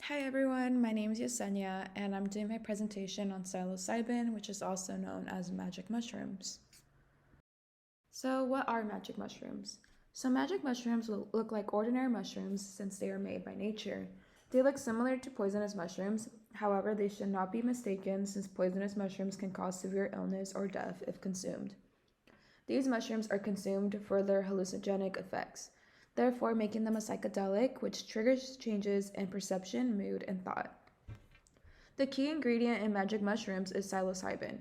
Hi everyone, my name is Yesenia and I'm doing my presentation on Psilocybin, which is also known as magic mushrooms. So what are magic mushrooms? So magic mushrooms look like ordinary mushrooms since they are made by nature. They look similar to poisonous mushrooms, however they should not be mistaken since poisonous mushrooms can cause severe illness or death if consumed. These mushrooms are consumed for their hallucinogenic effects, therefore making them a psychedelic, which triggers changes in perception, mood, and thought. The key ingredient in magic mushrooms is psilocybin,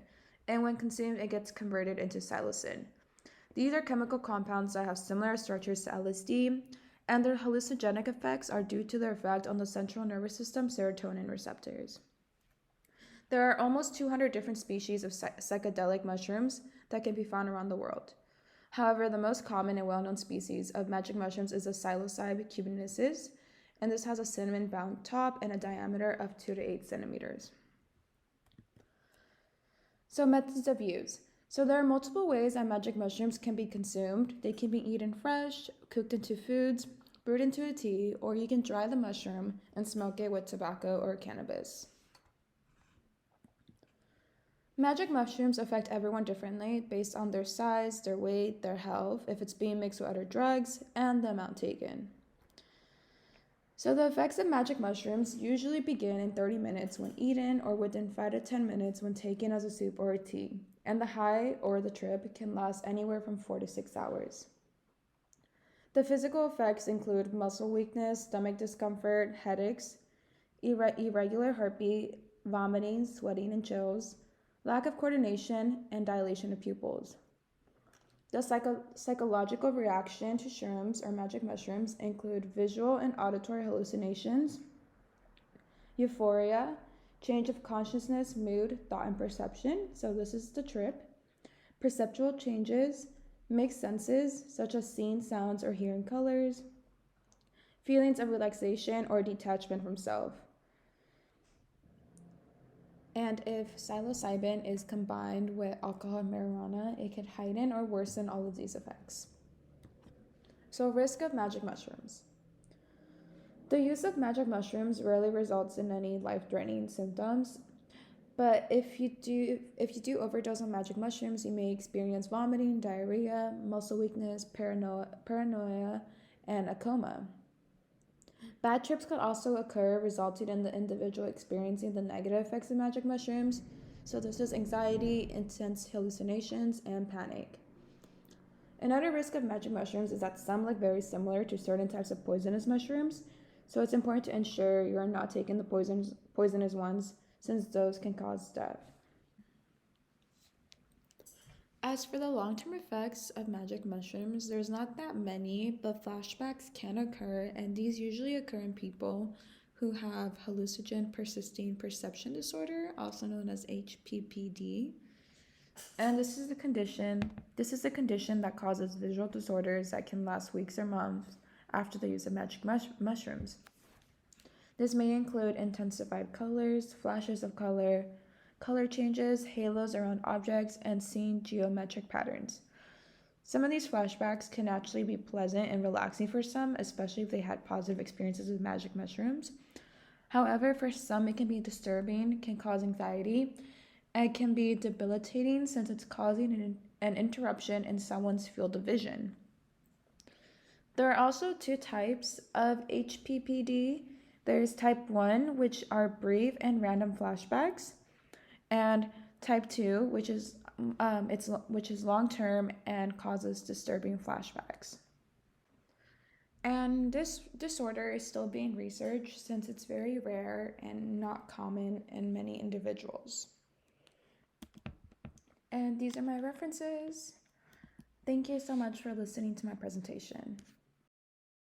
and when consumed, it gets converted into psilocin. These are chemical compounds that have similar structures to LSD, and their hallucinogenic effects are due to their effect on the central nervous system serotonin receptors. There are almost 200 different species of psychedelic mushrooms that can be found around the world. However, the most common and well-known species of magic mushrooms is the Psilocybe cubensis, and this has a cinnamon-bound top and a diameter of 2 to 8 centimeters. So methods of use. So there are multiple ways that magic mushrooms can be consumed. They can be eaten fresh, cooked into foods, brewed into a tea, or you can dry the mushroom and smoke it with tobacco or cannabis. Magic mushrooms affect everyone differently based on their size, their weight, their health, if it's being mixed with other drugs, and the amount taken. So the effects of magic mushrooms usually begin in 30 minutes when eaten or within 5 to 10 minutes when taken as a soup or a tea, and the high or the trip can last anywhere from 4 to 6 hours. The physical effects include muscle weakness, stomach discomfort, headaches, irregular heartbeat, vomiting, sweating, and chills, lack of coordination, and dilation of pupils. The psychological reaction to shrooms or magic mushrooms include visual and auditory hallucinations, euphoria, change of consciousness, mood, thought, and perception. So this is the trip. Perceptual changes, mixed senses, such as seeing sounds or hearing colors, feelings of relaxation or detachment from self. And if psilocybin is combined with alcohol and marijuana, it could heighten or worsen all of these effects. So, risk of magic mushrooms. The use of magic mushrooms rarely results in any life-threatening symptoms, but if you do overdose on magic mushrooms, you may experience vomiting, diarrhea, muscle weakness, paranoia, and a coma. Bad trips could also occur, resulting in the individual experiencing the negative effects of magic mushrooms. So this is anxiety, intense hallucinations, and panic. Another risk of magic mushrooms is that some look very similar to certain types of poisonous mushrooms. So it's important to ensure you are not taking the poisonous ones, since those can cause death. As for the long-term effects of magic mushrooms, there's not that many, but flashbacks can occur, and these usually occur in people who have hallucinogen persisting perception disorder, also known as HPPD. And this is a condition that causes visual disorders that can last weeks or months after the use of magic mushrooms. This may include intensified colors, flashes of color changes, halos around objects, and seeing geometric patterns. Some of these flashbacks can actually be pleasant and relaxing for some, especially if they had positive experiences with magic mushrooms. However, for some, it can be disturbing, can cause anxiety, and can be debilitating since it's causing an interruption in someone's field of vision. There are also two types of HPPD. There's type 1, which are brief and random flashbacks, and type 2, which is long-term and causes disturbing flashbacks. And this disorder is still being researched since it's very rare and not common in many individuals. And these are my references. Thank you so much for listening to my presentation.